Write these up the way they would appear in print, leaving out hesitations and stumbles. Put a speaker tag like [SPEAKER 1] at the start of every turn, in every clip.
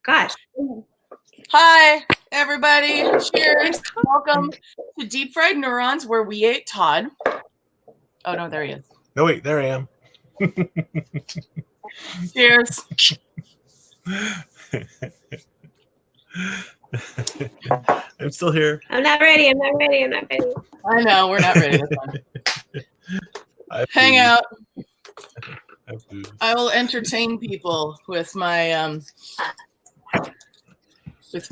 [SPEAKER 1] Gosh.
[SPEAKER 2] Hi, everybody. Cheers. Welcome to Deep Fried Neurons, where we ate Todd. Oh, no, there he is.
[SPEAKER 3] No, wait, there I am.
[SPEAKER 2] Cheers.
[SPEAKER 3] I'm still here.
[SPEAKER 1] I'm not ready.
[SPEAKER 2] I know, we're not ready. Hang out. I will entertain people with my Okay,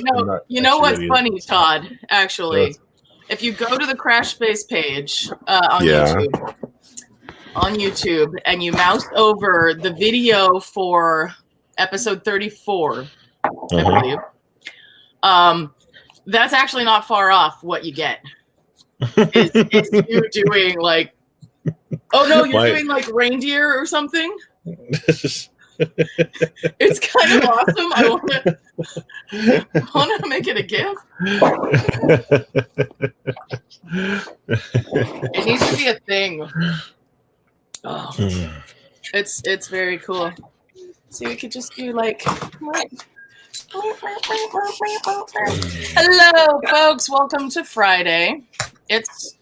[SPEAKER 2] no, you know what's funny, Todd, actually? If you go to the Crash Space page on YouTube, and you mouse over the video for episode 34, I believe, that's actually not far off what you get. Is you doing like, oh no, you're doing like reindeer or something? It's kind of awesome. I want to make it a GIF. It needs to be a thing. Oh, it's very cool. See, we could just do like. Hello, folks. Welcome to Friday. It's.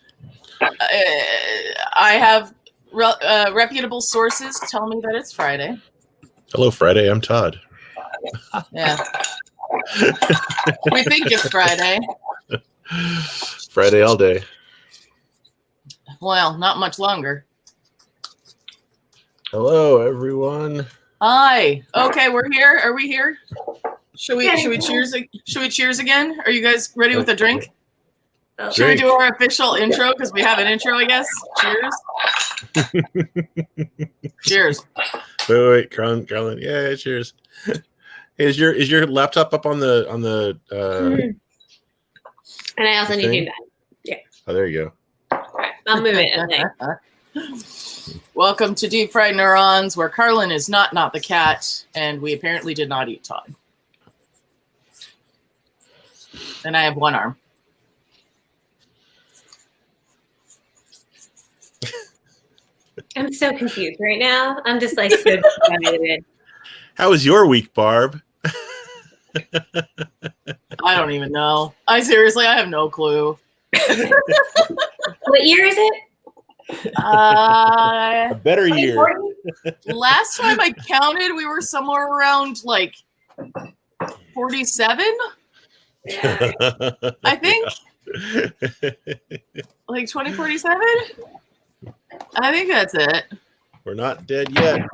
[SPEAKER 2] I have reputable sources tell me that it's Friday.
[SPEAKER 3] Hello, Friday. I'm Todd.
[SPEAKER 2] Yeah. We think it's Friday.
[SPEAKER 3] Friday all day.
[SPEAKER 2] Well, not much longer.
[SPEAKER 3] Hello, everyone.
[SPEAKER 2] Hi. Okay, we're here. Are we here? Should we cheers? Should we cheers again? Are you guys ready with a drink? Should we do our official intro? Because we have an intro, I guess. Cheers. Cheers.
[SPEAKER 3] Wait, Carlin. Yeah, cheers. Hey, is your laptop up on the
[SPEAKER 1] And I also need you done. Yeah.
[SPEAKER 3] Oh, there you go.
[SPEAKER 1] All right, I'll move it. Okay.
[SPEAKER 2] Welcome to Deep Fried Neurons, where Carlin is not the cat, and we apparently did not eat Todd. And I have one arm.
[SPEAKER 1] I'm so confused right now. I'm just like so disappointed.
[SPEAKER 3] How was your week, Barb?
[SPEAKER 2] I don't even know. I have no clue.
[SPEAKER 1] What year is it?
[SPEAKER 3] A better year.
[SPEAKER 2] Last time I counted, we were somewhere around like 47.
[SPEAKER 1] Yeah.
[SPEAKER 2] I think like 2047. I think that's it.
[SPEAKER 3] We're not dead yet.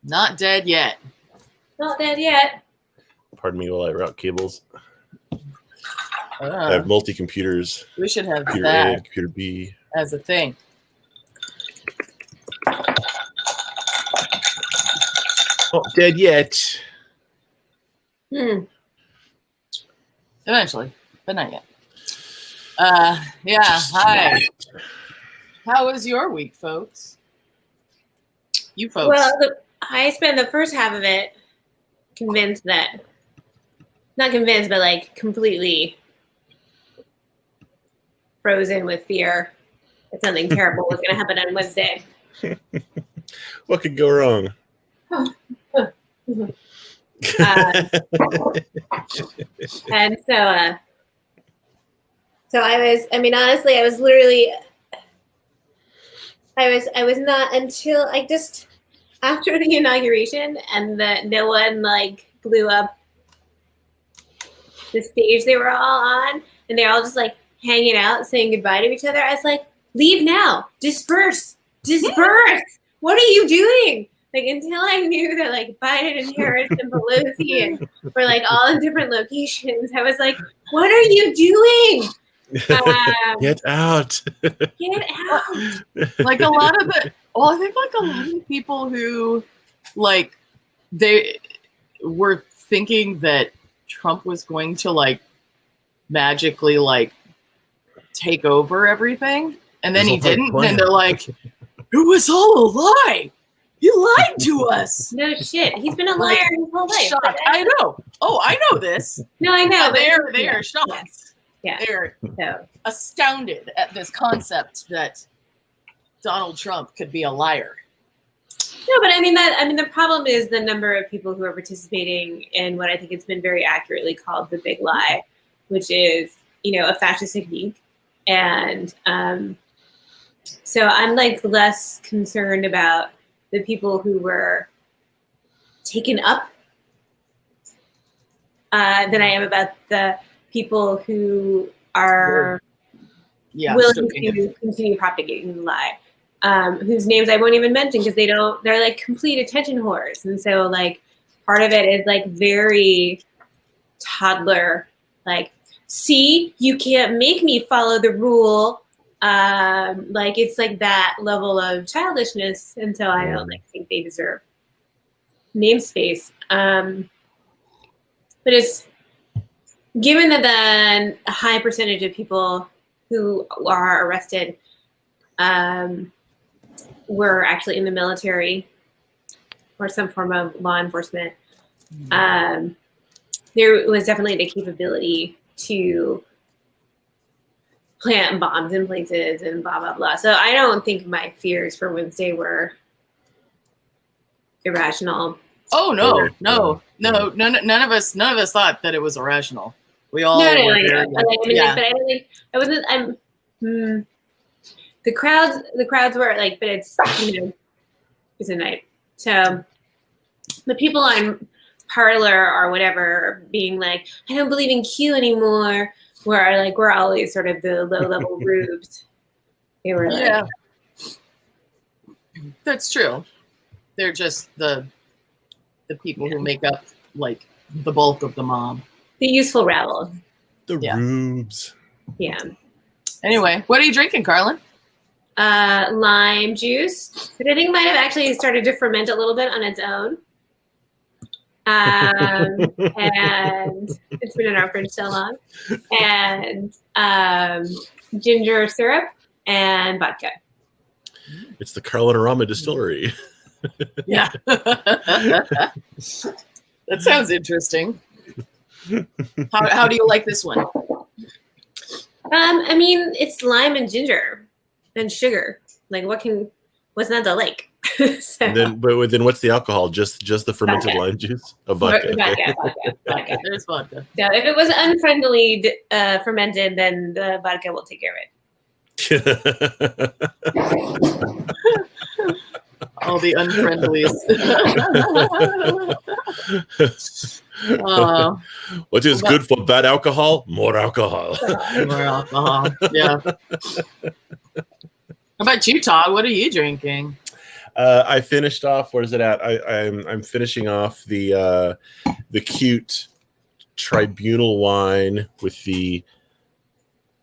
[SPEAKER 2] Not dead yet.
[SPEAKER 1] Not dead yet.
[SPEAKER 3] Pardon me while I route cables. I have multi-computers.
[SPEAKER 2] We should have
[SPEAKER 3] computer
[SPEAKER 2] that
[SPEAKER 3] A and computer B
[SPEAKER 2] as a thing.
[SPEAKER 3] Not dead yet.
[SPEAKER 2] Eventually, but not yet. Yeah. Hi. How was your week, folks? You folks.
[SPEAKER 1] Well, I spent the first half of it not convinced, but like completely frozen with fear that something terrible was going to happen on Wednesday.
[SPEAKER 3] What could go wrong?
[SPEAKER 1] And so honestly, I was literally, I was not until after the inauguration and no one like blew up the stage they were all on and they're all just like hanging out saying goodbye to each other. I was like, leave now, disperse. What are you doing? Like until I knew that like Biden and Harris and Pelosi were like all in different locations, I was like, what are you doing?
[SPEAKER 3] Get out.
[SPEAKER 1] Get out.
[SPEAKER 2] Like a lot of the, well, I think like a lot of the people who like they were thinking that Trump was going to like magically like take over everything, and then he didn't, and they're like, it was all a lie. You lied to us.
[SPEAKER 1] No shit. He's been a liar his whole life.
[SPEAKER 2] Shocked. I know. Oh, I know this.
[SPEAKER 1] No, I know.
[SPEAKER 2] They are shocked.
[SPEAKER 1] Yeah.
[SPEAKER 2] They're astounded at this concept that Donald Trump could be a liar.
[SPEAKER 1] No, but I mean the problem is the number of people who are participating in what I think has been very accurately called the big lie, which is, a fascist technique. And so I'm like less concerned about the people who were taken up than I am about the people who are willing to continue propagating the lie. Whose names I won't even mention because they're like complete attention whores. And so like part of it is like very toddler, like, see, you can't make me follow the rule. Like it's like that level of childishness. And so I don't think they deserve namespace. But it's given that the high percentage of people who are arrested were actually in the military or some form of law enforcement, there was definitely the capability to plant bombs in places and blah, blah, blah. So I don't think my fears for Wednesday were irrational.
[SPEAKER 2] Oh, no. None of us thought that it was irrational. We all
[SPEAKER 1] no, the crowds were like, but it's, it's a night. So the people on Parler or whatever being like, I don't believe in Q anymore, where like we're always sort of the low level rubes. They were like,
[SPEAKER 2] yeah, that's true. They're just the people who make up like the bulk of the mob.
[SPEAKER 1] The useful rabble.
[SPEAKER 3] The rubes.
[SPEAKER 1] Yeah.
[SPEAKER 2] Anyway, what are you drinking, Carlin?
[SPEAKER 1] Lime juice, but I think it might have actually started to ferment a little bit on its own. And it's been in our fridge so long. And ginger syrup and vodka.
[SPEAKER 3] It's the Carlin-Arama Distillery.
[SPEAKER 2] Yeah. That sounds interesting. How do you like this one?
[SPEAKER 1] I mean, it's lime and ginger and sugar. Like, what's not to like? So.
[SPEAKER 3] Then what's the alcohol? Just the fermented
[SPEAKER 1] vodka.
[SPEAKER 3] Lime juice? Vodka.
[SPEAKER 2] Vodka. There's vodka.
[SPEAKER 1] So if it was unfriendly fermented, then the vodka will take care of it.
[SPEAKER 2] All the unfriendlies.
[SPEAKER 3] What is good for bad alcohol? More alcohol.
[SPEAKER 2] More alcohol. Yeah. How about you, Todd? What are you drinking?
[SPEAKER 3] I finished off. Where is it at? I'm finishing off the cute tribunal wine with the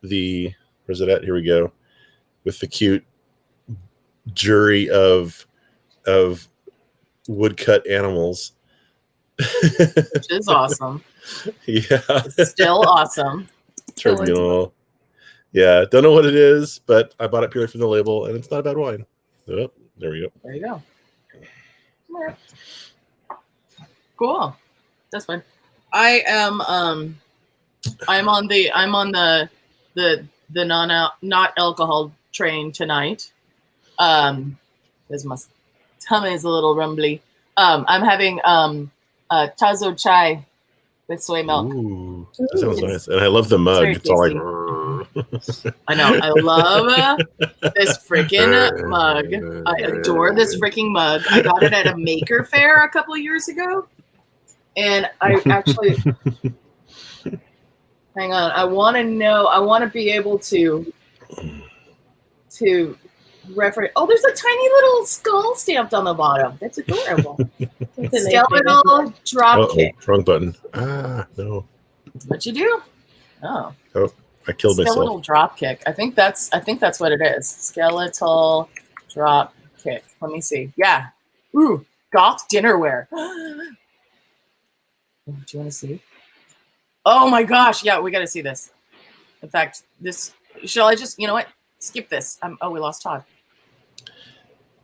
[SPEAKER 3] where's it at? Here we go. With the cute jury of woodcut animals.
[SPEAKER 2] Which is awesome.
[SPEAKER 3] Yeah.
[SPEAKER 2] It's still awesome.
[SPEAKER 3] Tribunal. Yeah, don't know what it is, but I bought it purely from the label, and it's not a bad wine. Oh, there we go.
[SPEAKER 2] There you go. Yeah. Cool. That's fine. I'm on the not alcohol train tonight. Because my tummy is a little rumbly. I'm having tazo chai with soy milk.
[SPEAKER 3] Ooh, that sounds nice. And I love the mug. It's all like.
[SPEAKER 2] I know. I love this freaking mug. I adore this freaking mug. I got it at a maker fair a couple of years ago. And I actually, hang on. I want to be able to reference. Oh, there's a tiny little skull stamped on the bottom. That's adorable. Skeletal drop kick.
[SPEAKER 3] Wrong button. No.
[SPEAKER 2] What'd you do? Oh,
[SPEAKER 3] I killed myself.
[SPEAKER 2] Skeletal drop kick. I think that's what it is. Skeletal drop kick. Let me see. Yeah. Ooh, goth dinnerware. Do you want to see? Oh my gosh. Yeah, we got to see this. In fact, shall I just, you know what? Skip this. We lost Todd.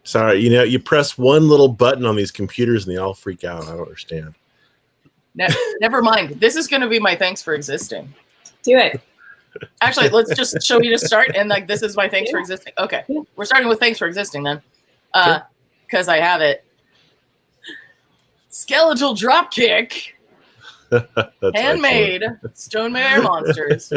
[SPEAKER 3] Sorry, you press one little button on these computers and they all freak out. I don't understand.
[SPEAKER 2] Never mind. This is going to be my thanks for existing.
[SPEAKER 1] Do it.
[SPEAKER 2] Actually, let's just show you to start, and like this is my thanks for existing. Okay, we're starting with thanks for existing then, because I have it. Skeletal dropkick, handmade stone air monsters.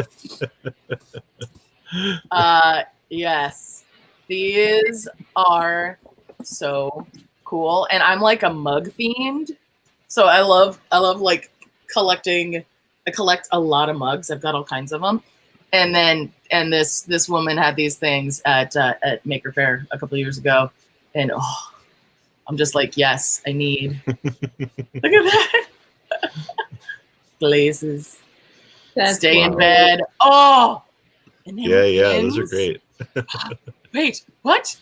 [SPEAKER 2] Yes, these are so cool, and I'm like a mug fiend, so I love like collecting. I collect a lot of mugs. I've got all kinds of them. And this woman had these things at Maker Faire a couple of years ago, and I'm just like, yes, I need. Look at that. Glazes. Stay in bed. Oh.
[SPEAKER 3] Yeah, those are great.
[SPEAKER 2] Wait, what?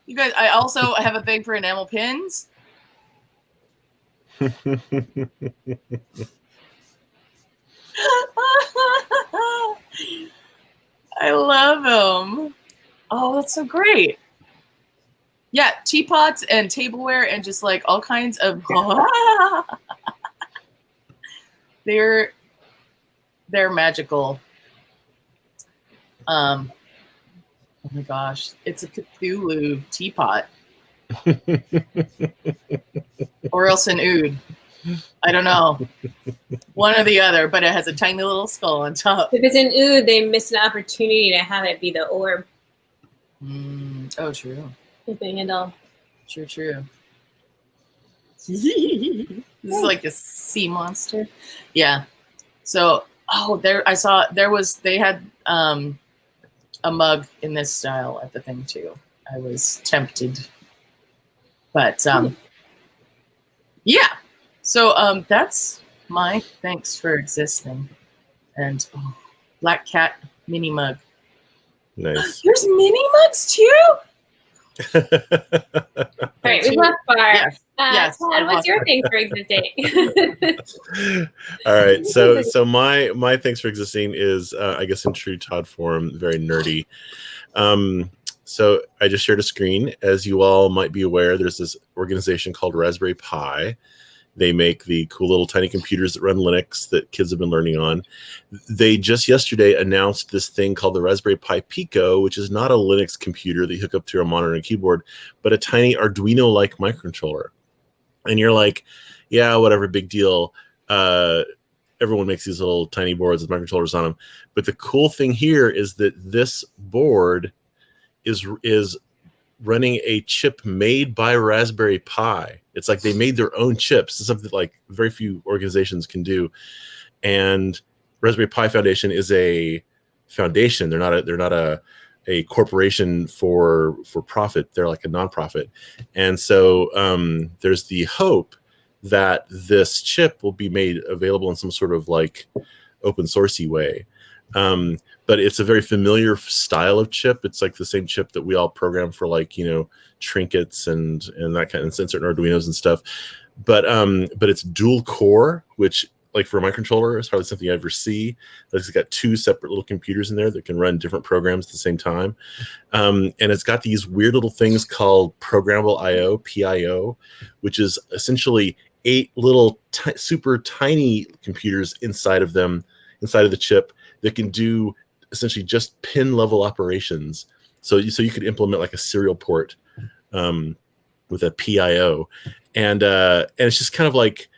[SPEAKER 2] You guys, I also have a thing for enamel pins. I love them. Oh, that's so great. Yeah, teapots and tableware and just like all kinds of they're magical. Oh my gosh, it's a Cthulhu teapot. Or else an ood. I don't know. One or the other, but it has a tiny little skull on top.
[SPEAKER 1] If it's an ood, they miss an opportunity to have it be the orb.
[SPEAKER 2] Oh, true. True. This is like a sea monster. Yeah. So, they had a mug in this style at the thing too. I was tempted. But yeah. So that's my thanks for existing. And Black Cat mini mug.
[SPEAKER 3] Nice.
[SPEAKER 2] There's mini mugs too?
[SPEAKER 1] All right, we've left bar.
[SPEAKER 2] Yes.
[SPEAKER 1] Todd, what's your thanks for existing?
[SPEAKER 3] All right, so my thanks for existing is, I guess in true Todd form, very nerdy. So I just shared a screen. As you all might be aware, there's this organization called Raspberry Pi. They make the cool little tiny computers that run Linux that kids have been learning on. They just yesterday announced this thing called the Raspberry Pi Pico, which is not a Linux computer that you hook up to a monitor and keyboard, but a tiny Arduino-like microcontroller. And you're like, yeah, whatever, big deal. Everyone makes these little tiny boards with microcontrollers on them. But the cool thing here is that this board is running a chip made by Raspberry Pi. It's like they made their own chips. It's something like very few organizations can do. And Raspberry Pi Foundation is a foundation. They're not a corporation for profit. They're like a nonprofit. And so there's the hope that this chip will be made available in some sort of like open sourcey way. But it's a very familiar style of chip. It's like the same chip that we all program for, like, trinkets and that kind of certain Arduinos and stuff. But it's dual core, which, like, for a microcontroller is hardly something I ever see. It's got two separate little computers in there that can run different programs at the same time. And it's got these weird little things called programmable I/O, PIO, which is essentially 8 little super tiny computers inside of the chip that can do essentially just pin level operations. So you could implement like a serial port with a PIO, and it's just kind of like,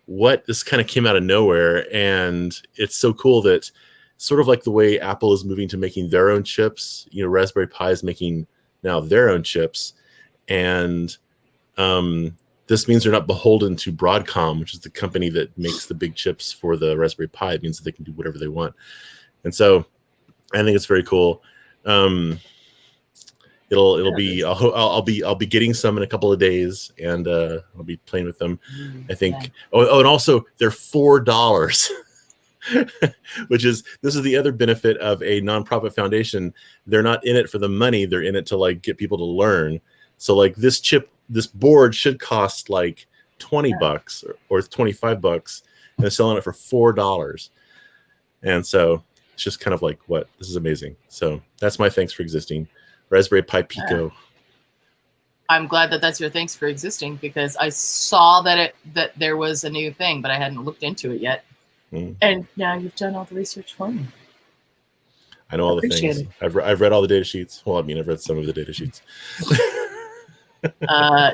[SPEAKER 3] what, this kind of came out of nowhere. And it's so cool that, sort of like the way Apple is moving to making their own chips, Raspberry Pi is making now their own chips. And this means they're not beholden to Broadcom, which is the company that makes the big chips for the Raspberry Pi. It means that they can do whatever they want. And so I think it's very cool. It'll be, I'll be getting some in a couple of days, and I'll be playing with them. I think. Yeah. Oh, and also they're $4, this is the other benefit of a nonprofit foundation. They're not in it for the money. They're in it to, like, get people to learn. So, like, this board should cost like $20 or $25, and they're selling it for $4. And so it's just kind of like, what? This is amazing. So that's my thanks for existing. Raspberry Pi Pico.
[SPEAKER 2] I'm glad that that's your thanks for existing, because I saw that there was a new thing, but I hadn't looked into it yet. And now you've done all the research for me.
[SPEAKER 3] I know all the things. I've read all the data sheets. Well, I mean, I've read some of the data sheets.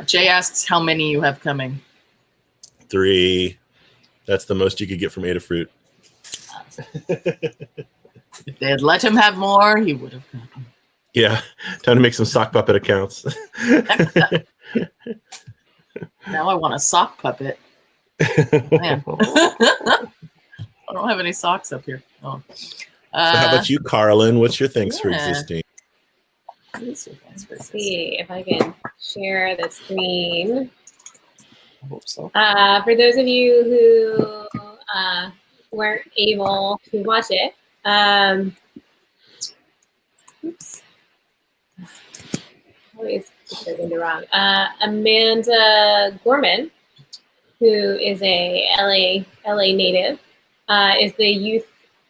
[SPEAKER 2] Jay asks how many you have coming.
[SPEAKER 3] 3. That's the most you could get from Adafruit.
[SPEAKER 2] If they had let him have more, he would have gotten.
[SPEAKER 3] Yeah, time to make some sock puppet accounts.
[SPEAKER 2] Now I want a sock puppet. Man. I don't have any socks up here. Oh.
[SPEAKER 3] So how about you, Carlin? What's your thanks for existing?
[SPEAKER 1] Let's see if I can share the screen.
[SPEAKER 2] I hope so.
[SPEAKER 1] For those of you who weren't able to watch it, oops. Always get the wrong. Amanda Gorman, who is a LA native, is the youth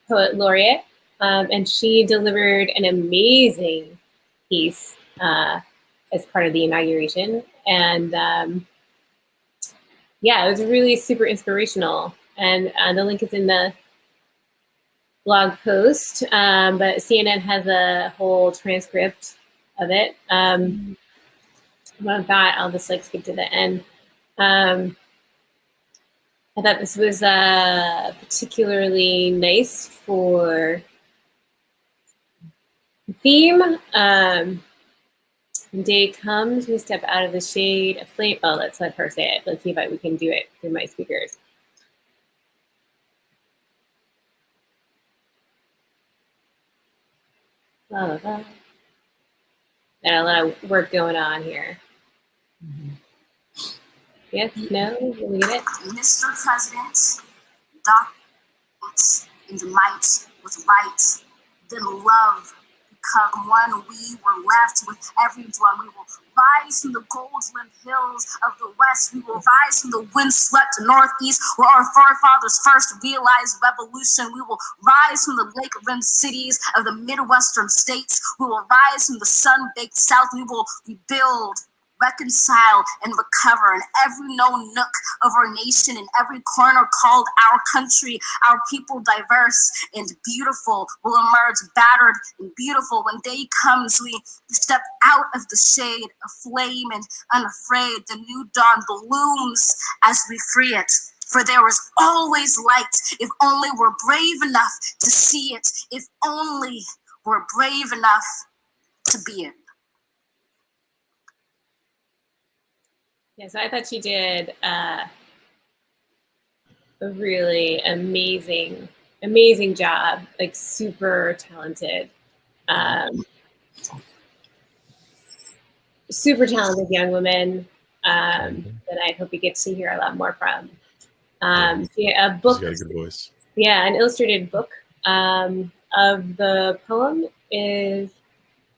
[SPEAKER 1] poet laureate, and she delivered an amazing piece as part of the inauguration, and yeah, it was really super inspirational. And the link is in the blog post, but CNN has a whole transcript of it. With that, I'll just like skip to the end. I thought this was particularly nice for the theme. When day comes, we step out of the shade, a flame. Oh, let's let her say it. Let's see if we can do it through my speakers. Blah, blah, blah. Got a lot of work going on here. Yes, no, did we get it?
[SPEAKER 4] Mr. President, dominance in the might with right, then love become one. We were left with everyone. We will rise from the gold-rimmed hills of the west. We will rise from the wind-swept northeast, where our forefathers first realized revolution. We will rise from the lake-rimmed cities of the Midwestern states. We will rise from the sun-baked south. We will rebuild, reconcile, and recover in every known nook of our nation, in every corner called our country. Our people, diverse and beautiful, will emerge battered and beautiful. When day comes, we step out of the shade, aflame and unafraid. The new dawn blooms as we free it. For there is always light, if only we're brave enough to see it, if only we're brave enough to be it.
[SPEAKER 1] Yeah, so I thought she did a really amazing job, like super talented. Super talented young woman that I hope we get to hear a lot more from. A book.
[SPEAKER 3] She's got a good voice.
[SPEAKER 1] Yeah, an illustrated book of the poem is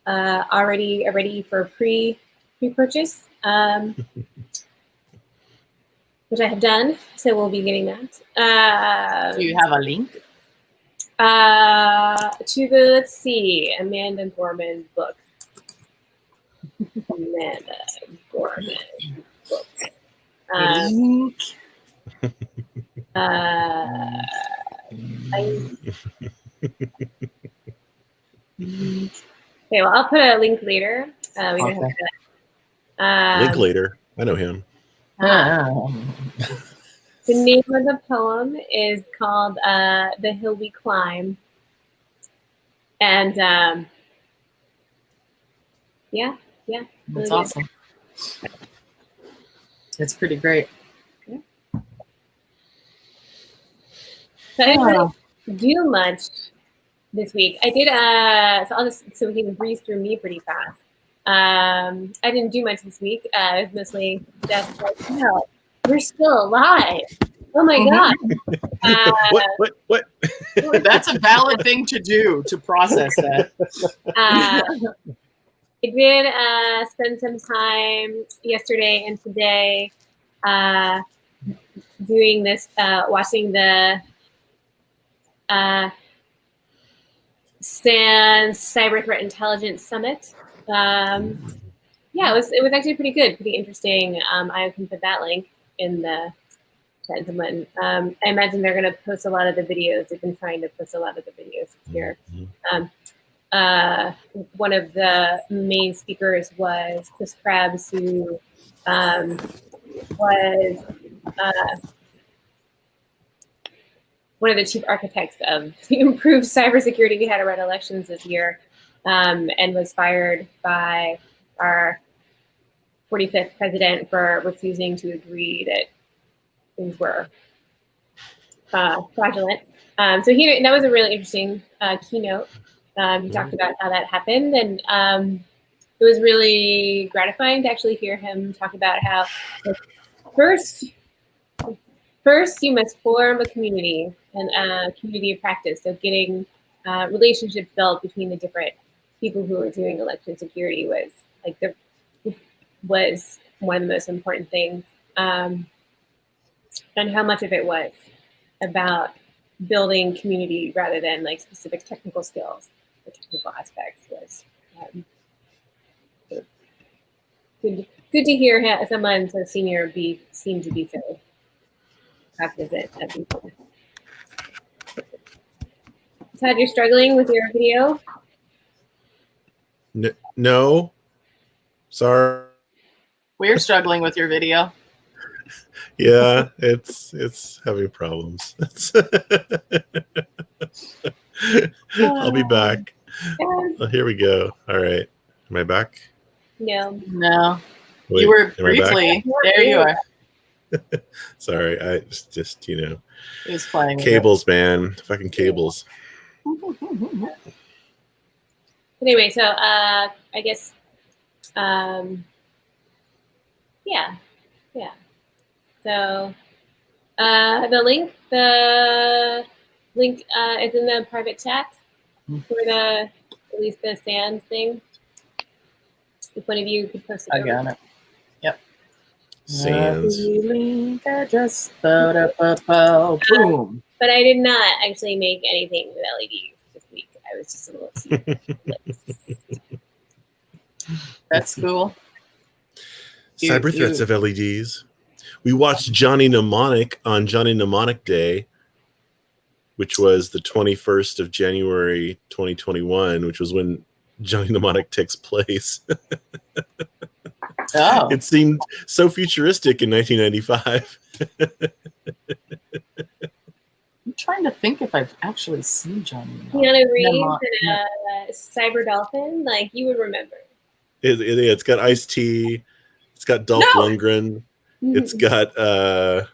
[SPEAKER 1] already ready for pre-purchase. Which I have done, so we'll be getting that.
[SPEAKER 2] Do you have a link?
[SPEAKER 1] To the, let's see, Amanda Gorman book. Amanda Gorman book.
[SPEAKER 2] Link.
[SPEAKER 1] Okay, well, I'll put a link later. We don't have to.
[SPEAKER 3] Linklater. I know him.
[SPEAKER 1] The name of the poem is called The Hill We Climb. And yeah.
[SPEAKER 2] That's
[SPEAKER 1] really
[SPEAKER 2] awesome. It's pretty great.
[SPEAKER 1] Okay. So I didn't really do much this week. I did so we can breeze through me pretty fast. I didn't do much this week. It was mostly just like, no, we're still alive. Oh my God.
[SPEAKER 3] What?
[SPEAKER 2] That's a valid thing to do, to process that.
[SPEAKER 1] I did spend some time yesterday and today doing this, watching the SANS Cyber Threat Intelligence Summit. Yeah, it was actually pretty good, pretty interesting. I can put that link in the send someone. I imagine they're going to post a lot of the videos. They've been trying to post a lot of the videos here. One of the main speakers was Chris Krebs, who was one of the chief architects of the improved cybersecurity we had around elections this year, and was fired by our 45th president for refusing to agree that things were fraudulent. So that was a really interesting keynote. He talked about how that happened, and it was really gratifying to actually hear him talk about how first you must form a community and a community of practice. So getting relationships built between the different people who are doing election security was one of the most important things, and how much of it was about building community rather than like specific technical skills or technical aspects was good to hear someone so senior seem to be so cognizant of people. Todd, you're struggling with your video?
[SPEAKER 3] No. Sorry.
[SPEAKER 2] We're struggling with your video.
[SPEAKER 3] Yeah, it's having problems. I'll be back. Oh, here we go. All right. Am I back?
[SPEAKER 1] No.
[SPEAKER 3] Wait,
[SPEAKER 2] you were
[SPEAKER 3] am I back?
[SPEAKER 2] briefly. There you are.
[SPEAKER 3] Sorry, I just
[SPEAKER 2] He was playing with
[SPEAKER 3] cables, man. Fucking cables.
[SPEAKER 1] Anyway, so I guess yeah. So the link is in the private chat for at least the SANS thing. If one of you could post it.
[SPEAKER 2] I got it. Yep.
[SPEAKER 3] SANS.
[SPEAKER 2] Link address. Boom.
[SPEAKER 1] But I did not actually make anything with LEDs this week. I was just a little
[SPEAKER 2] That's cool.
[SPEAKER 3] Cyber threats of LEDs. We watched Johnny Mnemonic on Johnny Mnemonic Day, which was the 21st of January 2021, which was when Johnny Mnemonic takes place.
[SPEAKER 2] Oh.
[SPEAKER 3] It seemed so futuristic in 1995.
[SPEAKER 2] I'm trying to think if I've actually seen Johnny.
[SPEAKER 1] Keanu Reeves and Cyber Dolphin, like you would remember.
[SPEAKER 3] It's got Ice-T. It's got Dolph Lundgren. It's got
[SPEAKER 2] I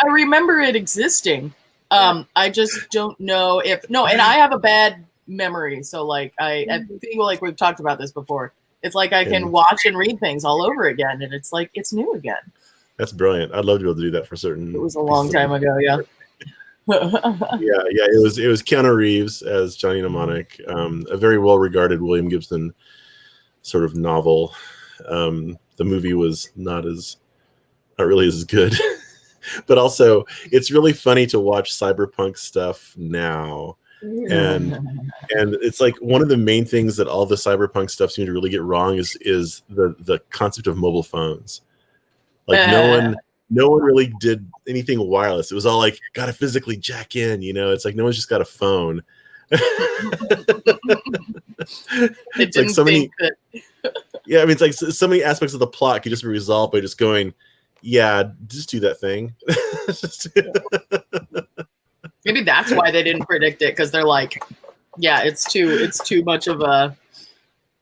[SPEAKER 2] remember it existing. I just don't know if and I have a bad memory, so like I feel like we've talked about this before. It's like I can watch and read things all over again, and it's like it's new again.
[SPEAKER 3] That's brilliant. I'd love to be able to do that for certain.
[SPEAKER 2] It was a long time ago, yeah.
[SPEAKER 3] yeah. It was Keanu Reeves as Johnny Mnemonic, a very well regarded William Gibson sort of novel. The movie was not really as good, but also it's really funny to watch cyberpunk stuff now. And it's like one of the main things that all the cyberpunk stuff seem to really get wrong is the concept of mobile phones. Like no one really did anything wireless. It was all like gotta physically jack in, it's like no one's just got a phone.
[SPEAKER 2] It's like so many
[SPEAKER 3] yeah, I mean it's like so many aspects of the plot could just be resolved by just going, yeah, just do that thing.
[SPEAKER 2] Maybe that's why they didn't predict it, because they're like, yeah, it's too much of a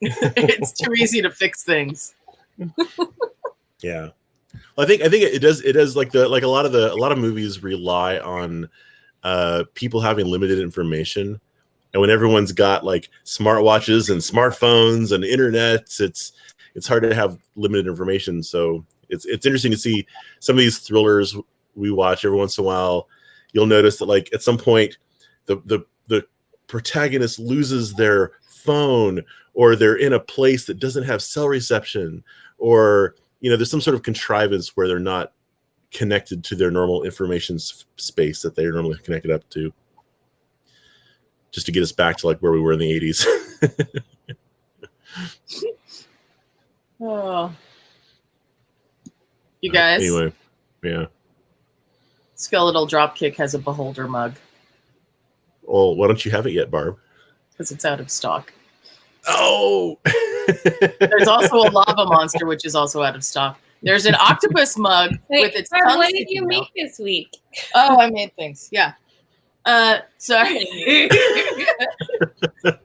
[SPEAKER 2] it's too easy to fix things.
[SPEAKER 3] Yeah. Well, I think it does like a lot of movies rely on people having limited information, and when everyone's got like smartwatches and smartphones and internet, it's hard to have limited information. So it's interesting to see some of these thrillers we watch every once in a while. You'll notice that like at some point the protagonist loses their phone, or they're in a place that doesn't have cell reception, or there's some sort of contrivance where they're not connected to their normal information space that they're normally connected up to, just to get us back to like where we were in the 80s.
[SPEAKER 2] Oh, you guys.
[SPEAKER 3] Anyway, yeah.
[SPEAKER 2] Skeletal Dropkick has a beholder mug
[SPEAKER 3] Well, why don't you have it yet, Barb?
[SPEAKER 2] because it's out of stock.
[SPEAKER 3] Oh!
[SPEAKER 2] There's also a lava monster, which is also out of stock. There's an octopus mug with its
[SPEAKER 1] Barb,
[SPEAKER 2] tongue
[SPEAKER 1] what did
[SPEAKER 2] sticking
[SPEAKER 1] you
[SPEAKER 2] out.
[SPEAKER 1] make this week?
[SPEAKER 2] Oh, I made things. Yeah. Sorry.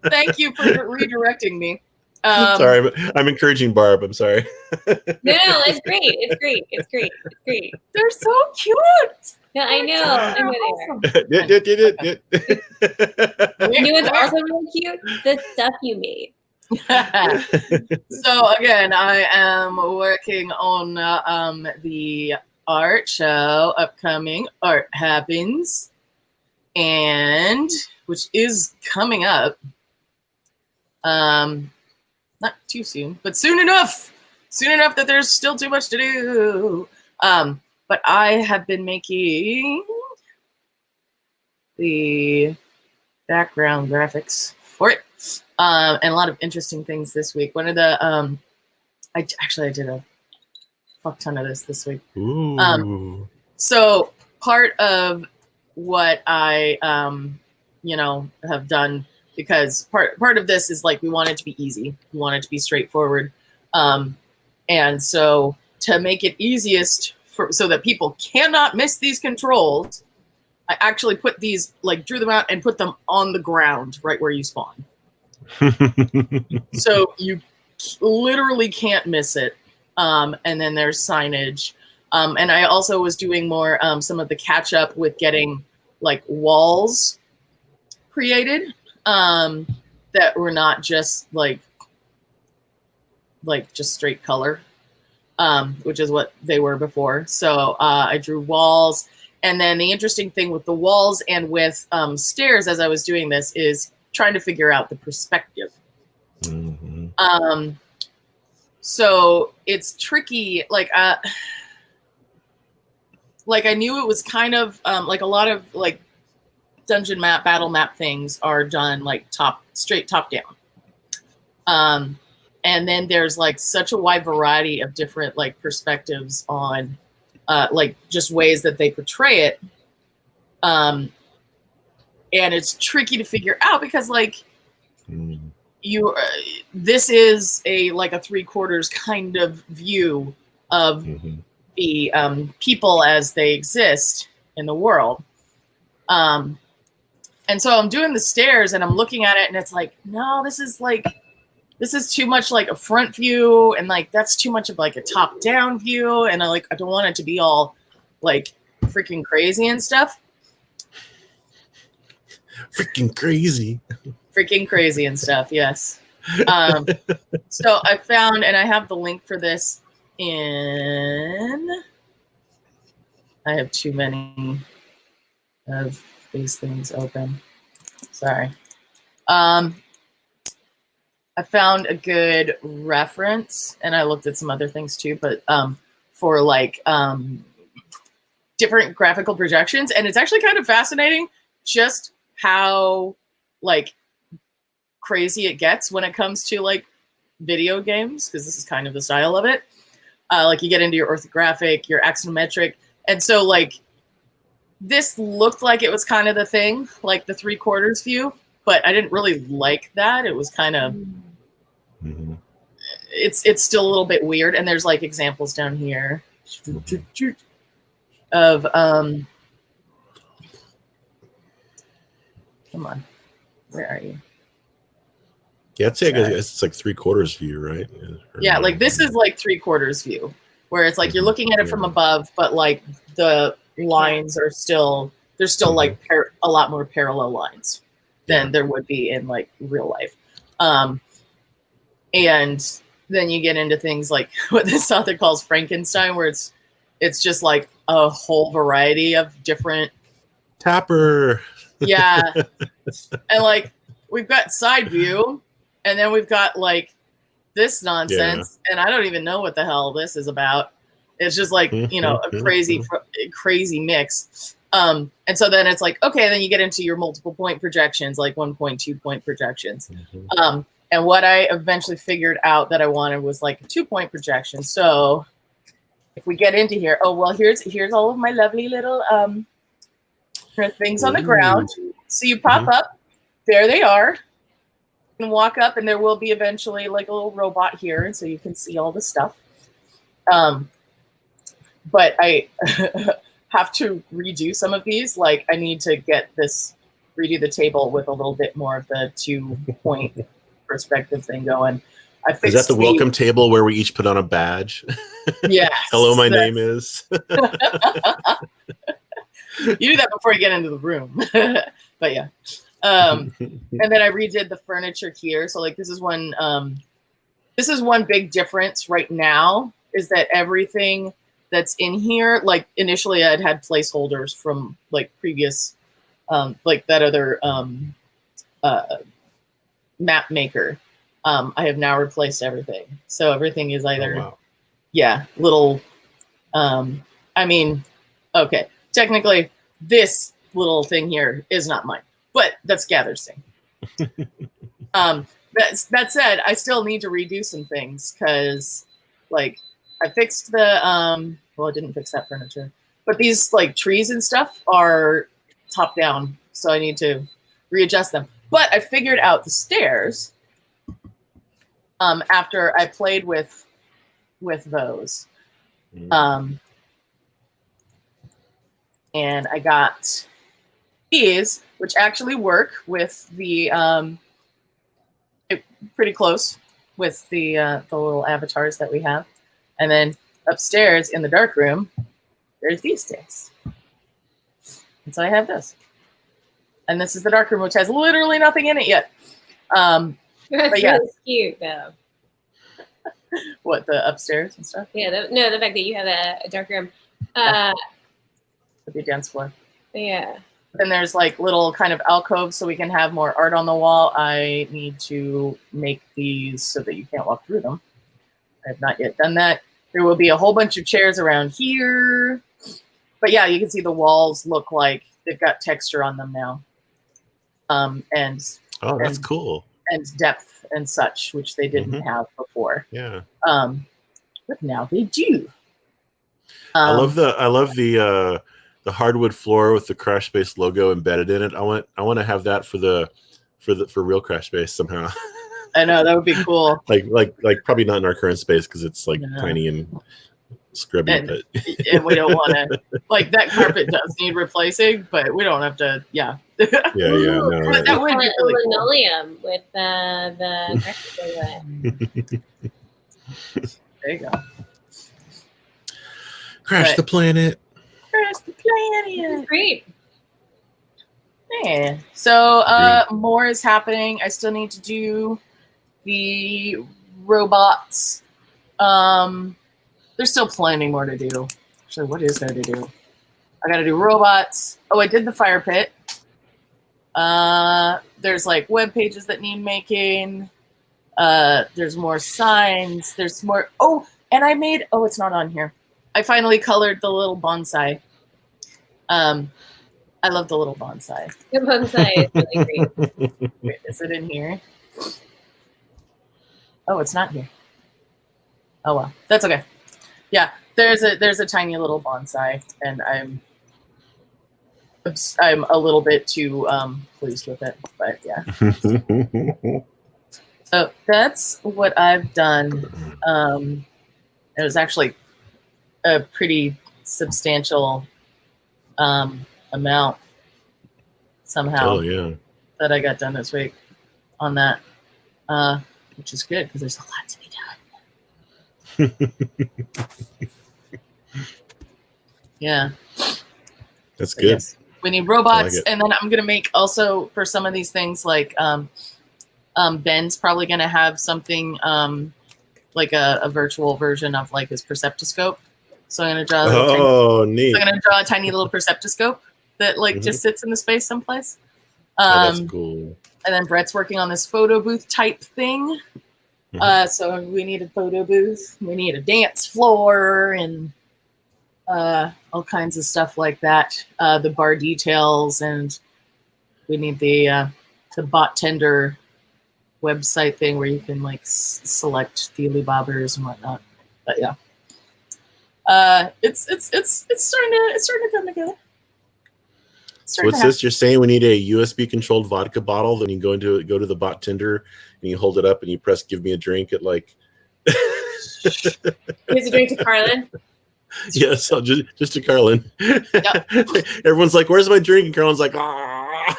[SPEAKER 2] Thank you for redirecting me.
[SPEAKER 3] Sorry, I'm encouraging Barb. I'm sorry.
[SPEAKER 1] No, it's great. It's great. It's great. It's great.
[SPEAKER 2] They're so cute.
[SPEAKER 1] No, I know. I know they are. You know what's also really cute? The stuff you made.
[SPEAKER 2] So again, I am working on the art show upcoming, Art Happens, and which is coming up. Not too soon, but soon enough. Soon enough that there's still too much to do. But I have been making the background graphics for it. And a lot of interesting things this week. One of the I did a fuck ton of this week.
[SPEAKER 3] Ooh.
[SPEAKER 2] So part of what I have done, because part of this is like we want it to be easy, we want it to be straightforward, and so to make it easiest so that people cannot miss these controls, I actually put these, like, drew them out and put them on the ground right where you spawn. So you literally can't miss it. And then there's signage. And I also was doing more some of the catch up with getting like walls created that were not just like just straight color, which is what they were before. So I drew walls. And then the interesting thing with the walls and with stairs as I was doing this is trying to figure out the perspective. Mm-hmm. So it's tricky. Like I knew it was kind of like a lot of like dungeon map, battle map things are done like straight top down. And then there's like such a wide variety of different like perspectives on like just ways that they portray it. And it's tricky to figure out because like this is a like a 3/4 kind of view of the people as they exist in the world. And so I'm doing the stairs and I'm looking at it and it's like, no, this is too much like a front view, and like that's too much of like a top down view, and I don't want it to be all like freaking crazy and stuff.
[SPEAKER 3] Freaking crazy and
[SPEAKER 2] stuff, yes. So I found, and I have the link for this I have too many of these things open. Sorry. I found a good reference, and I looked at some other things too, but for like different graphical projections, and it's actually kind of fascinating just how like crazy it gets when it comes to like video games, because this is kind of the style of it. Like you get into your orthographic, your axonometric, and so like this looked like it was kind of the thing, like the 3/4 view. But I didn't really like that. It was kind of, it's still a little bit weird. And there's like examples down here of, come on, where are you?
[SPEAKER 3] Yeah, I'd say I guess it's like 3/4 view, right?
[SPEAKER 2] Yeah, like this is like 3/4 view, where it's like you're looking at it from above, but like the lines are still, there's still like a lot more parallel lines than there would be in like real life. And then you get into things like what this author calls Frankenstein, where it's just like a whole variety of different
[SPEAKER 3] Tapper.
[SPEAKER 2] Yeah. And like we've got side view, and then we've got like this nonsense, and I don't even know what the hell this is about. It's just like, you know, a crazy mix. And so then it's like, okay, then you get into your multiple point projections, like 1 point, 2 point projections. And what I eventually figured out that I wanted was like a 2 point projection. So if we get into here, oh well, here's all of my lovely little things on the ground. So you pop up, there they are. You can walk up, and there will be eventually like a little robot here, and so you can see all the stuff. But I have to redo some of these. Like I need to redo the table with a little bit more of the 2-point perspective thing going.
[SPEAKER 3] Is that the welcome table where we each put on a badge?
[SPEAKER 2] Yes.
[SPEAKER 3] Hello, my name is.
[SPEAKER 2] You do that before you get into the room. But yeah. And then I redid the furniture here. So like this is one big difference right now is that everything that's in here, like initially I'd had placeholders from like previous like that other map maker. I have now replaced everything. So everything is either little I mean, okay. Technically this little thing here is not mine, but that's Gather's thing. That said, I still need to redo some things because like I fixed the well, I didn't fix that furniture, but these like trees and stuff are top down, so I need to readjust them. But I figured out the stairs after I played with those. And I got these, which actually work with the pretty close with the little avatars that we have. And then upstairs in the dark room, there's these things. And so I have this. And this is the dark room, which has literally nothing in it yet.
[SPEAKER 1] That's really cute, though.
[SPEAKER 2] What, the upstairs and stuff?
[SPEAKER 1] Yeah, the fact that you have a dark room.
[SPEAKER 2] With the dance floor.
[SPEAKER 1] Yeah.
[SPEAKER 2] Then there's like little kind of alcoves so we can have more art on the wall. I need to make these so that you can't walk through them. I have not yet done that. There will be a whole bunch of chairs around here. But yeah, you can see the walls look like they've got texture on them now.
[SPEAKER 3] That's cool.
[SPEAKER 2] And depth and such, which they didn't have before.
[SPEAKER 3] Yeah.
[SPEAKER 2] But now they do.
[SPEAKER 3] I love the hardwood floor with the Crash Space logo embedded in it. I want to have that for real Crash Space somehow.
[SPEAKER 2] I know that would be cool.
[SPEAKER 3] like probably not in our current space because it's like tiny and scrubby.
[SPEAKER 2] And we don't want to like that carpet does need replacing, but we don't have to. Yeah.
[SPEAKER 3] Yeah. No,
[SPEAKER 1] but that would be really linoleum cool. With the Crash
[SPEAKER 2] There you go.
[SPEAKER 3] Crash the planet.
[SPEAKER 2] Crash the planet.
[SPEAKER 1] Great.
[SPEAKER 2] Yeah. So more is happening. I still need to do the robots. There's still plenty more to do. Actually, what is there to do? I got to do robots. Oh, I did the fire pit. There's like web pages that need making. There's more signs. There's more. Oh, and I made. Oh, it's not on here. I finally colored the little bonsai. I love the little bonsai.
[SPEAKER 1] The bonsai is really great.
[SPEAKER 2] Wait, is it in here? Oh, it's not here. Oh well, that's okay. Yeah, there's a tiny little bonsai, and I'm a little bit too pleased with it, but yeah. So that's what I've done. It was actually a pretty substantial amount somehow that I got done this week on that, which is good because there's a lot to be done. Yeah.
[SPEAKER 3] That's good.
[SPEAKER 2] Yes. We need robots, and then I'm gonna make also for some of these things like Ben's probably gonna have something like a virtual version of like his perceptoscope. So I'm gonna draw.
[SPEAKER 3] Neat!
[SPEAKER 2] I'm gonna draw a tiny little perceptoscope that like just sits in the space someplace.
[SPEAKER 3] That's cool.
[SPEAKER 2] And then Brett's working on this photo booth type thing. So we need a photo booth. We need a dance floor and all kinds of stuff like that. The bar details, and we need the bot tender website thing where you can like select the Alibabbers and whatnot. But yeah. It's starting to come together.
[SPEAKER 3] So what's this? You're saying we need a USB controlled vodka bottle? Then you go to the bot Tinder and you hold it up and you press "Give me a drink" at like.
[SPEAKER 1] Here's a drink to Carlin.
[SPEAKER 3] Yes, I'll just to Carlin.
[SPEAKER 2] Yep.
[SPEAKER 3] Everyone's like, "Where's my drink?" And Carlin's like, "Ah."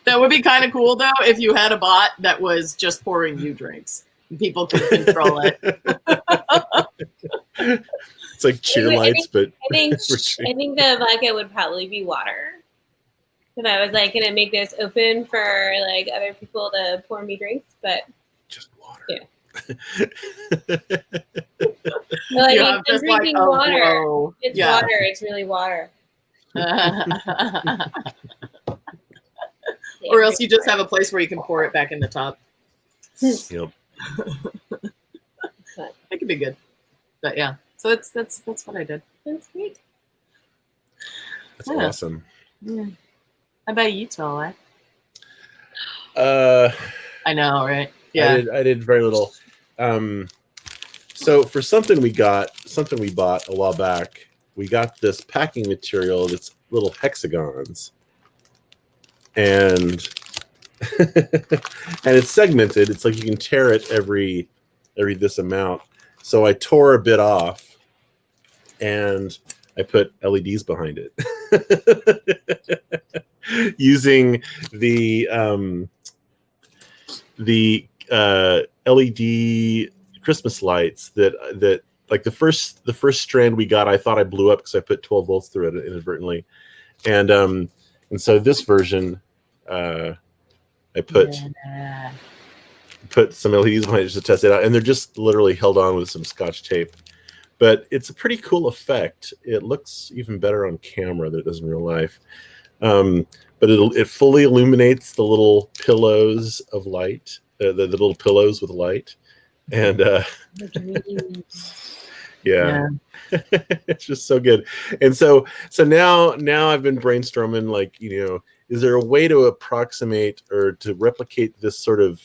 [SPEAKER 2] That would be kind of cool though if you had a bot that was just pouring you drinks. People could control it.
[SPEAKER 3] It's like cheer lights, but
[SPEAKER 1] I think the vodka would probably be water. If I was like gonna make this open for like other people to pour me drinks, but
[SPEAKER 3] just water.
[SPEAKER 1] Yeah. No, I mean, I'm drinking water.
[SPEAKER 2] Whoa.
[SPEAKER 1] It's water. It's really water.
[SPEAKER 2] Or else you just have a place where you can pour it back in the top.
[SPEAKER 3] Yep.
[SPEAKER 2] That could be good. But yeah. So that's what I did.
[SPEAKER 1] That's great.
[SPEAKER 3] That's awesome.
[SPEAKER 2] Yeah. How about you, Tola? I know, right? Yeah.
[SPEAKER 3] I did very little. So for something we bought a while back, we got this packing material that's little hexagons. And and it's segmented. It's like you can tear it every this amount. So I tore a bit off and I put LEDs behind it. Using the LED Christmas lights that like the first strand we got, I thought I blew up because I put 12 volts through it inadvertently. And so this version I put some LEDs behind it just to test it out, and they're just literally held on with some Scotch tape. But it's a pretty cool effect. It looks even better on camera than it does in real life. But it fully illuminates the little pillows of light, the little pillows with light, and yeah. It's just so good. And so now I've been brainstorming, like, is there a way to approximate or to replicate this sort of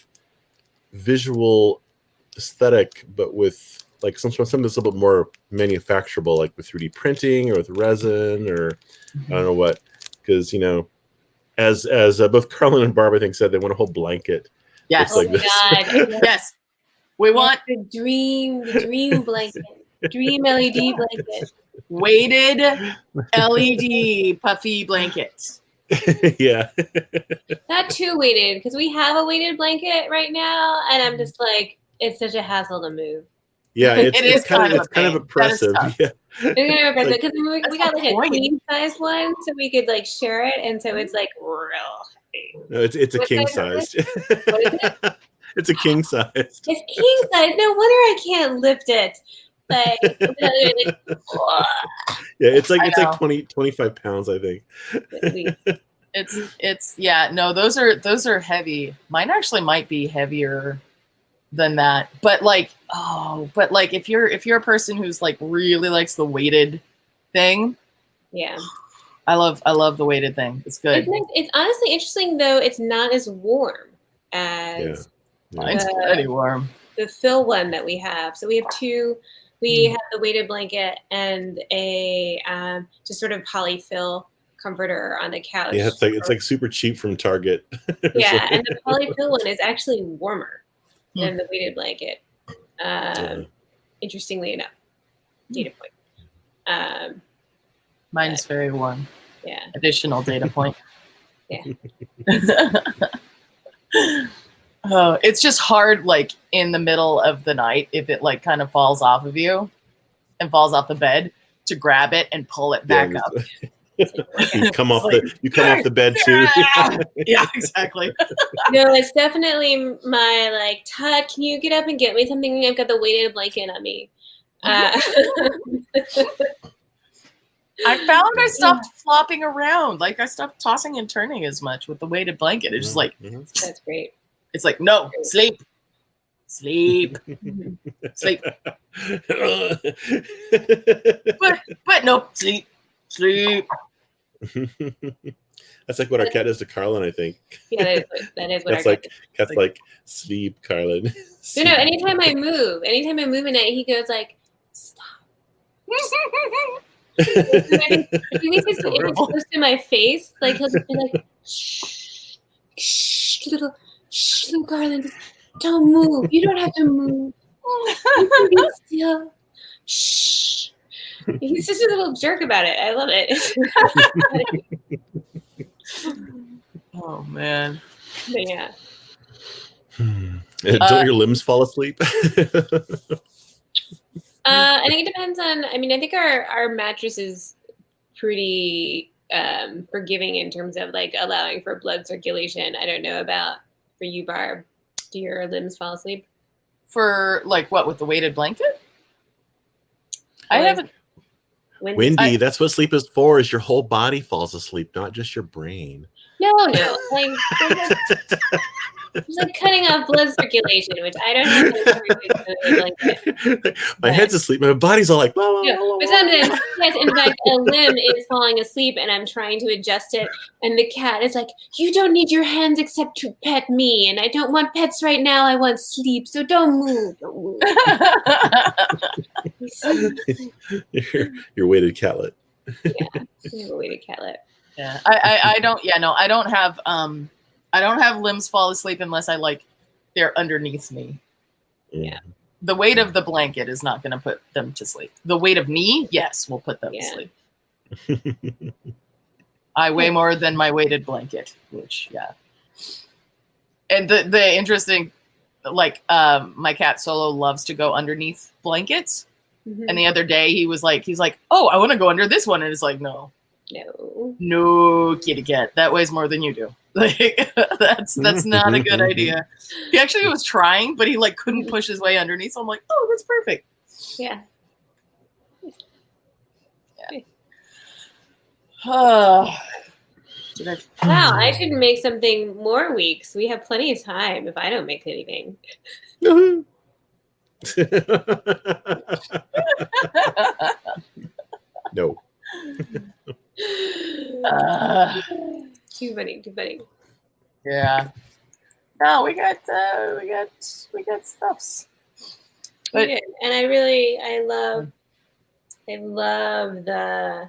[SPEAKER 3] visual aesthetic, but with like something that's a little bit more manufacturable, like with 3D printing or with resin or I don't know what, because as both Carlin and Barb I think said, they want a whole blanket.
[SPEAKER 2] Yes.
[SPEAKER 3] Like this.
[SPEAKER 1] God.
[SPEAKER 2] Yes. We want
[SPEAKER 1] the dream blanket, dream LED blanket,
[SPEAKER 2] weighted LED puffy blankets.
[SPEAKER 3] Yeah.
[SPEAKER 1] Not too weighted, because we have a weighted blanket right now, and I'm just like, it's such a hassle to move.
[SPEAKER 3] Yeah, it's kind of oppressive. Yeah.
[SPEAKER 1] It's kind of oppressive because we got like a queen size one, so we could like share it, and so it's like real heavy.
[SPEAKER 3] No, it's a king size.
[SPEAKER 1] What is it?
[SPEAKER 3] It's a king size.
[SPEAKER 1] It's king size. No wonder I can't lift it. Like,
[SPEAKER 3] yeah, it's like 25 pounds, I think.
[SPEAKER 2] It's yeah, no, those are heavy. Mine actually might be heavier than that. But if you're a person who's like really likes the weighted thing,
[SPEAKER 1] yeah.
[SPEAKER 2] I love the weighted thing. It's good.
[SPEAKER 1] It's honestly interesting though, it's not as warm as
[SPEAKER 2] Mine's pretty warm.
[SPEAKER 1] The fill one that we have. So we have two. We have the weighted blanket and a just sort of polyfill comforter on the couch.
[SPEAKER 3] Yeah, it's like super cheap from Target.
[SPEAKER 1] Yeah, and the polyfill one is actually warmer than the weighted blanket. Interestingly enough, data point.
[SPEAKER 2] Mine's very warm.
[SPEAKER 1] Yeah.
[SPEAKER 2] Additional data point.
[SPEAKER 1] Yeah.
[SPEAKER 2] Oh, it's just hard, like in the middle of the night, if it like kind of falls off of you and falls off the bed, to grab it and pull it back up.
[SPEAKER 3] You come off the bed too.
[SPEAKER 2] Yeah, exactly.
[SPEAKER 1] No, it's definitely my like, Todd, can you get up and get me something? I've got the weighted blanket on me.
[SPEAKER 2] I found I stopped flopping around. Like I stopped tossing and turning as much with the weighted blanket. It's just like
[SPEAKER 1] that's great.
[SPEAKER 2] It's like, no, sleep. Sleep. Sleep. but no, sleep. Sleep.
[SPEAKER 3] That's like what our cat does to Carlin, I think.
[SPEAKER 1] Yeah, that is what
[SPEAKER 3] that's like cat's like sleep, Carlin.
[SPEAKER 1] No, anytime I move at night, he goes like, stop. At least if it's close to my face, like he'll just be like, shh, little Garland, don't move. You don't have to move. You can be still. Shh. He's just a little jerk about it. I love it.
[SPEAKER 2] Oh man.
[SPEAKER 1] But yeah.
[SPEAKER 3] Don't your limbs fall asleep?
[SPEAKER 1] I think it depends on. I mean, I think our mattress is pretty forgiving in terms of like allowing for blood circulation. I don't know about for you, Barb. Do your limbs fall asleep?
[SPEAKER 2] For like what, with the weighted blanket? I haven't.
[SPEAKER 3] Wendy, that's what sleep is for, is your whole body falls asleep, not just your brain.
[SPEAKER 1] No. Like, it's like cutting off blood circulation, which I don't have to
[SPEAKER 3] My head's asleep, my body's all like, blah, blah,
[SPEAKER 1] yeah.
[SPEAKER 3] blah,
[SPEAKER 1] But
[SPEAKER 3] blah.
[SPEAKER 1] sometimes, yes, in fact, a limb is falling asleep and I'm trying to adjust it. And the cat is like, you don't need your hands except to pet me. And I don't want pets right now. I want sleep. So don't move. Don't move.
[SPEAKER 3] Your weighted catlet.
[SPEAKER 1] Yeah, you have a weighted catlet.
[SPEAKER 2] Yeah, I don't. Yeah, no, I don't have limbs fall asleep unless I like they're underneath me.
[SPEAKER 1] Yeah.
[SPEAKER 2] The weight of the blanket is not going to put them to sleep. The weight of me, yes, will put them to sleep. I weigh more than my weighted blanket, which yeah. And the interesting, like my cat Solo loves to go underneath blankets.
[SPEAKER 1] Mm-hmm.
[SPEAKER 2] And the other day he's like, oh, I want to go under this one, and it's like, no, kitty cat, that weighs more than you do. Like that's not a good idea. He actually was trying, but he like couldn't push his way underneath. So I'm like, oh, that's perfect.
[SPEAKER 1] Yeah.
[SPEAKER 2] Wow,
[SPEAKER 1] I should make something more weeks. We have plenty of time if I don't make anything.
[SPEAKER 3] No.
[SPEAKER 1] Too funny.
[SPEAKER 2] Yeah. No, we got stuffs. But
[SPEAKER 1] and I love the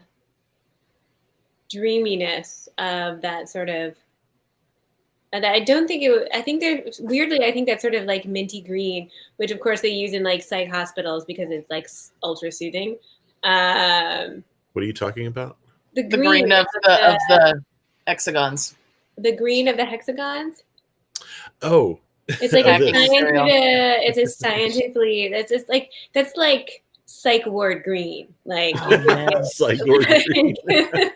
[SPEAKER 1] dreaminess of that sort of. And I don't think I think that's sort of like minty green, which of course they use in like psych hospitals because it's like ultra soothing.
[SPEAKER 3] What are you talking about?
[SPEAKER 1] The
[SPEAKER 2] green of the hexagons.
[SPEAKER 1] The green of the hexagons.
[SPEAKER 3] Oh,
[SPEAKER 1] it's like that's like psych ward green, like
[SPEAKER 3] psych ward green.
[SPEAKER 1] This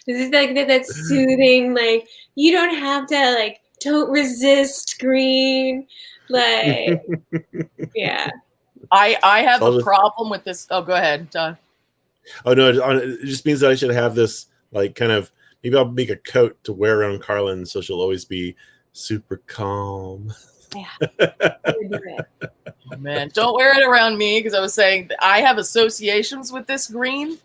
[SPEAKER 1] is like that soothing, like you don't have to like don't resist green, like yeah.
[SPEAKER 2] I have a problem with this. Oh, go ahead, Don.
[SPEAKER 3] Oh no, it just means that I should have this like kind of. Maybe I'll make a coat to wear around Carlin so she'll always be super calm.
[SPEAKER 1] Yeah.
[SPEAKER 2] Oh, man, don't wear it around me because I was saying I have associations with this green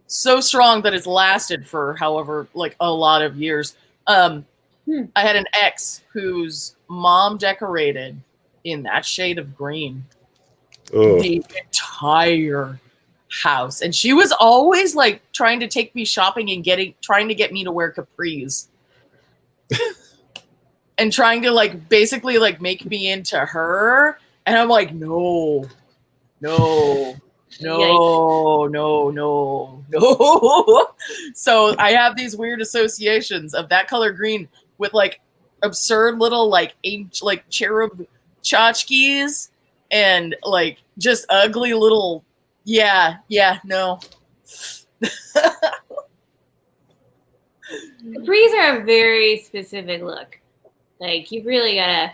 [SPEAKER 2] so strong that it's lasted for however like a lot of years. I had an ex whose mom decorated in that shade of green the entire house, and she was always like trying to take me shopping and trying to get me to wear capris and trying to like basically like make me into her, and I'm like no so I have these weird associations of that color green with like absurd little like cherub tchotchkes and like just ugly little no.
[SPEAKER 1] Capris are a very specific look. Like you really gotta.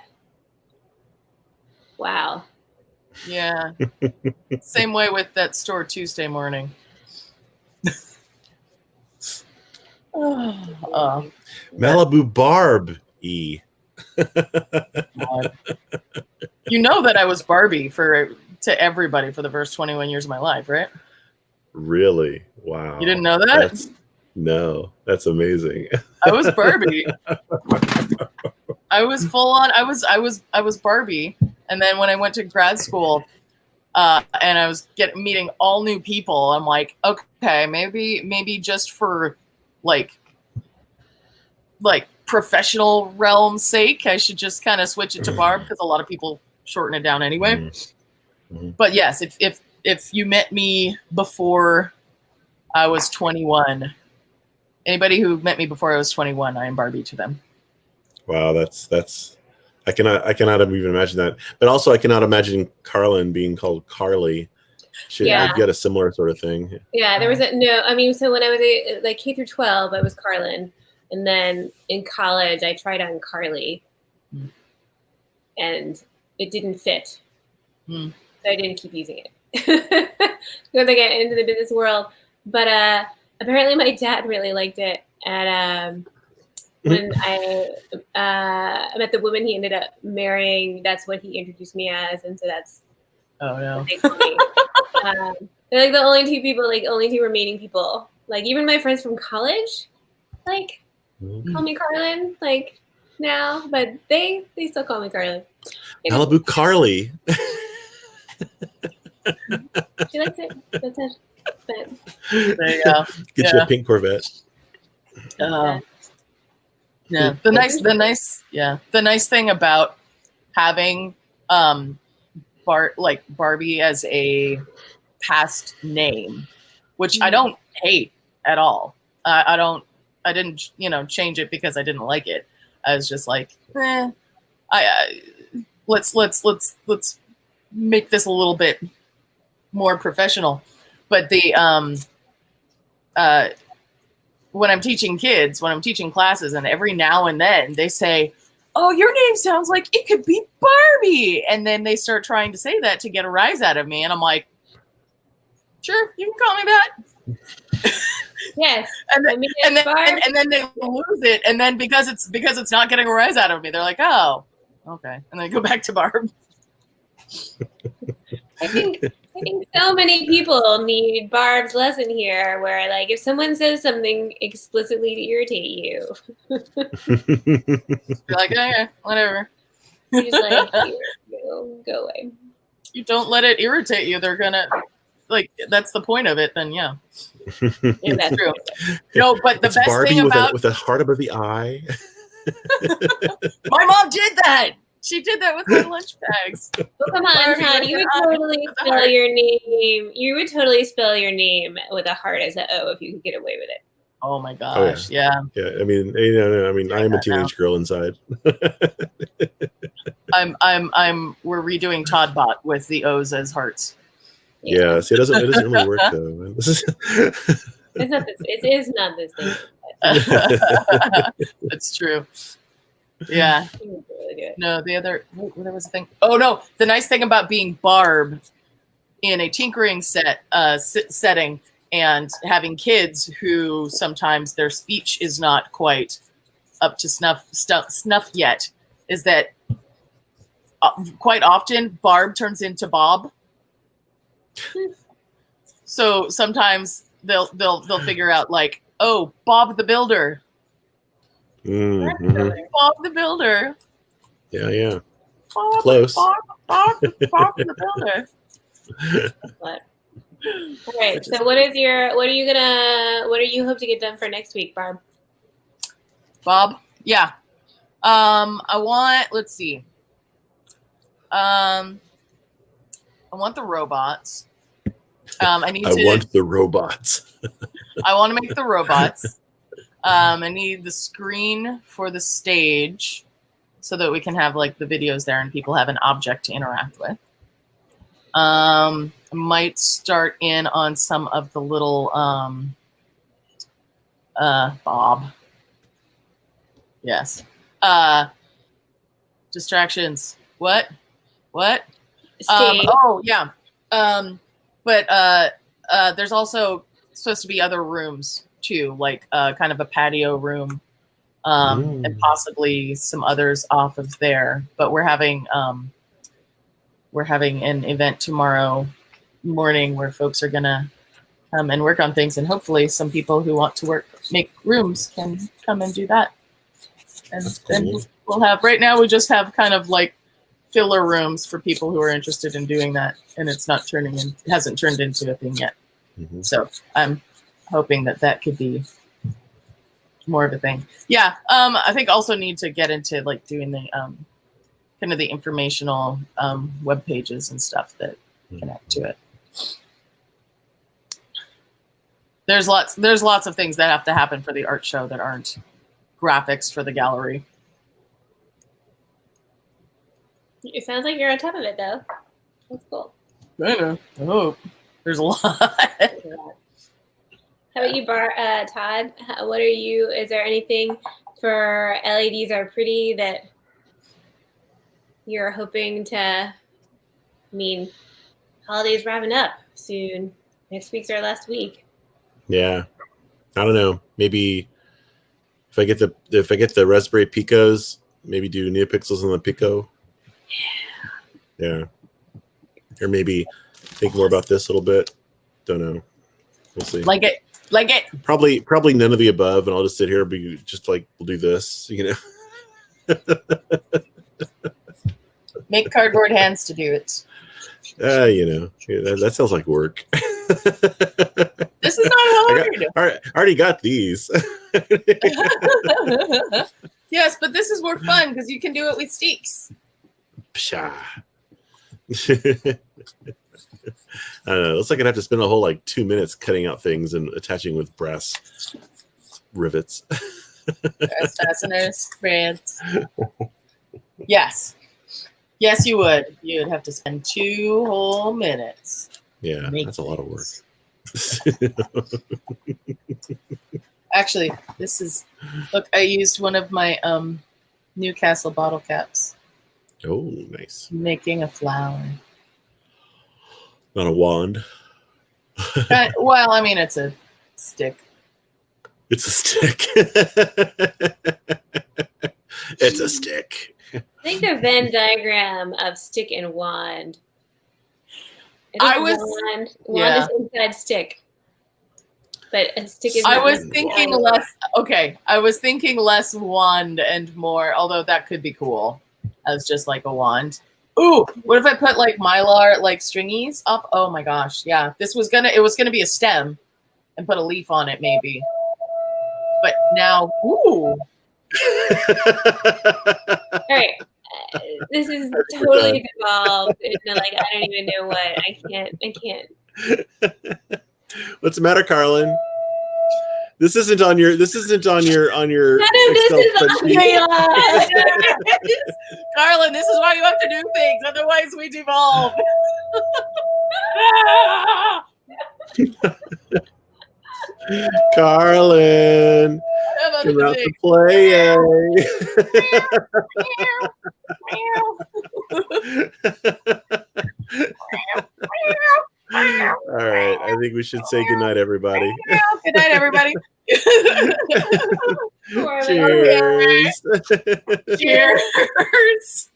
[SPEAKER 1] Wow.
[SPEAKER 2] Yeah. Same way with that store Tuesday morning.
[SPEAKER 3] Malibu Barb E.
[SPEAKER 2] You know that I was Barbie to everybody for the first 21 years of my life, right?
[SPEAKER 3] Really? Wow.
[SPEAKER 2] You didn't know that?
[SPEAKER 3] No, that's amazing.
[SPEAKER 2] I was Barbie. I was full on. I was Barbie. And then when I went to grad school, and I was meeting all new people. I'm like, okay, maybe just for like professional realm's sake, I should just kind of switch it to Barb, because a lot of people shorten it down anyway.
[SPEAKER 3] Mm-hmm.
[SPEAKER 2] But yes, if you met me before I was 21, anybody who met me before I was 21, I am Barbie to them.
[SPEAKER 3] Wow, that's I cannot even imagine that. But also, I cannot imagine Carlin being called Carly. Should
[SPEAKER 1] Yeah.
[SPEAKER 3] you get a similar sort of thing?
[SPEAKER 1] Yeah, there was no. I mean, so when I was like K through 12, I was Carlin, and then in college, I tried on Carly, and it didn't fit. So I didn't keep using it because I get into the business world. But apparently, my dad really liked it, and when I met the woman he ended up marrying, that's what he introduced me as, and so that's what they call me. They're like the only two remaining people. Like even my friends from college, like call me Carlin, like now, but they still call me Carlin.
[SPEAKER 3] Malibu Carly.
[SPEAKER 1] She likes it. That's it. But
[SPEAKER 2] there you go.
[SPEAKER 3] Get you a pink Corvette.
[SPEAKER 2] Yeah. The nice thing about having Barbie as a past name, which I don't hate at all. I didn't change it because I didn't like it. I was just like, let's make this a little bit more professional. But when I'm teaching kids, when I'm teaching classes, and every now and then they say, "Oh, your name sounds like it could be Barbie," and then they start trying to say that to get a rise out of me, and I'm like, "Sure, you can call me that."
[SPEAKER 1] Yes,
[SPEAKER 2] and then they lose it, and then because it's not getting a rise out of me, they're like, "Oh, okay," and they go back to Barb.
[SPEAKER 1] I think so many people need Barb's lesson here, where like if someone says something explicitly to irritate you,
[SPEAKER 2] you're like, okay, whatever.
[SPEAKER 1] You're just like, go away.
[SPEAKER 2] You don't let it irritate you. They're gonna that's the point of it. Then yeah that's true. No, but the best
[SPEAKER 3] Barbie
[SPEAKER 2] thing about
[SPEAKER 3] with a heart above the eye.
[SPEAKER 2] My mom did that. She did that with my lunch bags.
[SPEAKER 1] Oh, come on, Todd. You would totally spell your name. You would totally spell your name with a heart as a O if you could get away with it.
[SPEAKER 2] Oh my gosh! Yeah.
[SPEAKER 3] I mean, I am a teenage girl inside.
[SPEAKER 2] We're redoing Toddbot with the O's as hearts.
[SPEAKER 3] Yeah. See, it doesn't really work though.
[SPEAKER 1] It is not this thing.
[SPEAKER 2] That's true. Yeah.
[SPEAKER 1] Really
[SPEAKER 2] no, there was a thing. Oh no, the nice thing about being Barb in a tinkering setting and having kids who sometimes their speech is not quite up to snuff yet is that quite often Barb turns into Bob. So sometimes they'll figure out like, oh, Bob the Builder.
[SPEAKER 3] Mm-hmm.
[SPEAKER 2] Bob the Builder.
[SPEAKER 3] Yeah.
[SPEAKER 2] Bob,
[SPEAKER 3] Close.
[SPEAKER 2] Bob the Builder.
[SPEAKER 1] All right. So what do you hope to get done for next week, Barb?
[SPEAKER 2] Bob? Yeah. Let's see. I want the robots. I
[SPEAKER 3] want the robots.
[SPEAKER 2] I want to make the robots. I need the screen for the stage so that we can have like the videos there and people have an object to interact with. I might start in on some of the little Bob. Yes. Distractions. What? Oh yeah. But there's also supposed to be other rooms too, like kind of a patio room, and possibly some others off of there. But we're having an event tomorrow morning where folks are gonna come and work on things, and hopefully some people who want to make rooms can come and do that. And then we'll have, right now we just have kind of like filler rooms for people who are interested in doing that, and it's not hasn't turned into a thing yet.
[SPEAKER 3] Mhm.
[SPEAKER 2] So I'm hoping that could be more of a thing. Yeah. I think also need to get into like doing the kind of the informational web pages and stuff that connect to it. There's lots of things that have to happen for the art show that aren't graphics for the gallery.
[SPEAKER 1] It sounds like you're on top of it, though. That's cool.
[SPEAKER 2] I know. I hope. There's a lot.
[SPEAKER 1] How about you, Todd? What are you? Is there anything for LEDs Are Pretty that you're hoping to? I mean, holidays wrapping up soon. Next week's our last week.
[SPEAKER 3] Yeah, I don't know. Maybe if I get the Raspberry Picos, maybe do NeoPixels on the Pico. Yeah. Or maybe think more about this a little bit. Don't know. We'll see.
[SPEAKER 2] Like it.
[SPEAKER 3] Probably none of the above, and I'll just sit here and be just like, we'll do this, you know.
[SPEAKER 2] Make cardboard hands to do it.
[SPEAKER 3] You know, that sounds like work.
[SPEAKER 2] This is not hard.
[SPEAKER 3] I already got these.
[SPEAKER 2] Yes, but this is more fun because you can do it with sticks.
[SPEAKER 3] Psha. I don't know. It looks like I'd have to spend a whole like 2 minutes cutting out things and attaching with brass rivets.
[SPEAKER 2] Brass fasteners, threads. Yes. Yes, you would. You would have to spend 2 whole minutes.
[SPEAKER 3] Yeah, that's a lot of work.
[SPEAKER 2] Actually, this is, look, I used one of my Newcastle bottle caps.
[SPEAKER 3] Oh, nice.
[SPEAKER 2] Making a flower.
[SPEAKER 3] Not a wand.
[SPEAKER 2] Well, I mean, it's a stick.
[SPEAKER 3] It's a stick. It's a stick.
[SPEAKER 1] I think the Venn diagram of stick and wand. Wand is inside stick, but a stick is.
[SPEAKER 2] I was thinking less. Okay, I was thinking less wand and more. Although that could be cool, as just like a wand. Ooh, what if I put like mylar like stringies up? Oh my gosh, yeah. It was gonna be a stem, and put a leaf on it maybe. But now, ooh.
[SPEAKER 1] All right. This is totally devolved into like I don't even know what. I can't.
[SPEAKER 3] What's the matter, Carlin? This isn't on your Excel spreadsheet.
[SPEAKER 2] Carlin, this is why you have to do things, otherwise we devolve.
[SPEAKER 3] Carlin, come out to play. All right, I think we should say goodnight, everybody.
[SPEAKER 2] Good night, everybody.
[SPEAKER 3] Cheers.
[SPEAKER 2] Cheers.